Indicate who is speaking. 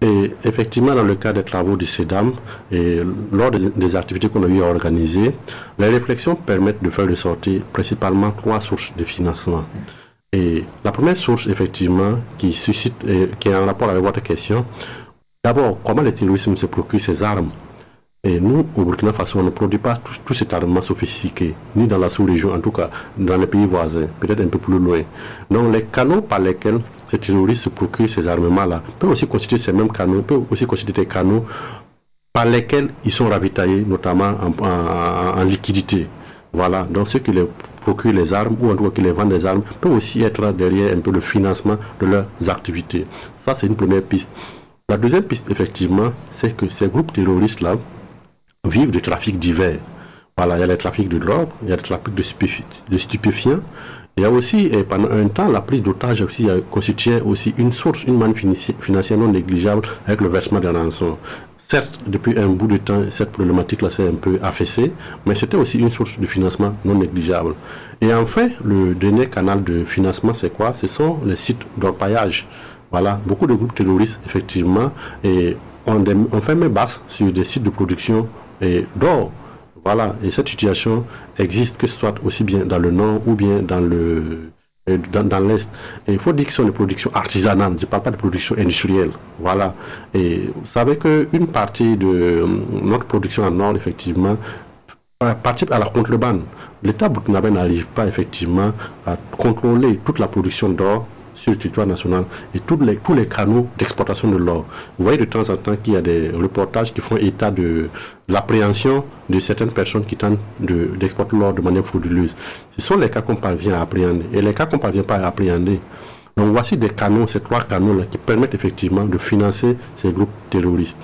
Speaker 1: Et effectivement, dans le cadre des travaux du CEDAM et lors des activités qu'on a eu à organiser, les réflexions permettent de faire ressortir principalement 3 sources de financement. Et la première source, effectivement, qui suscite, qui est en rapport avec votre question, d'abord, comment le terrorisme se procure ses armes? Et nous, au Burkina Faso, on ne produit pas tout cet armement sophistiqué, ni dans la sous-région, en tout cas dans les pays voisins, peut-être un peu plus loin. Donc les canaux par lesquels ces terroristes se procurent ces armements-là peuvent aussi constituer ces mêmes canaux, peuvent aussi constituer des canaux par lesquels ils sont ravitaillés, notamment en liquidité. Voilà, donc ceux qui les procurent les armes, ou en tout cas qui les vendent des armes, peuvent aussi être derrière un peu le financement de leurs activités. Ça, c'est une première piste. La deuxième piste, effectivement, c'est que ces groupes terroristes-là vivent de trafics divers. Voilà, il y a le trafic de drogue, il y a le trafic de stupéfiants. Il y a aussi, et pendant un temps, la prise d'otages aussi constituait aussi une source, une manne financière non négligeable avec le versement des rançons. Certes, depuis un bout de temps, cette problématique-là s'est un peu affaissée, mais c'était aussi une source de financement non négligeable. Et enfin, le dernier canal de financement, c'est quoi? Ce sont les sites d'orpaillage. Voilà, beaucoup de groupes terroristes, effectivement, et on fait mes basses sur des sites de production d'or. Voilà, et cette situation existe que ce soit aussi bien dans le nord ou bien dans l'est. Et il faut dire que ce sont des productions artisanales, je ne parle pas de production industrielle. Voilà, et vous savez qu'une partie de notre production en nord, effectivement, participe à la contrebande. L'État burkinabé n'arrive pas effectivement à contrôler toute la production d'or sur le territoire national et tous les canaux d'exportation de l'or. Vous voyez de temps en temps qu'il y a des reportages qui font état de l'appréhension de certaines personnes qui tentent d'exporter l'or de manière frauduleuse. Ce sont les cas qu'on parvient à appréhender. Et les cas qu'on ne parvient pas à appréhender, donc voici des canaux, ces 3 canaux-là qui permettent effectivement de financer ces groupes terroristes.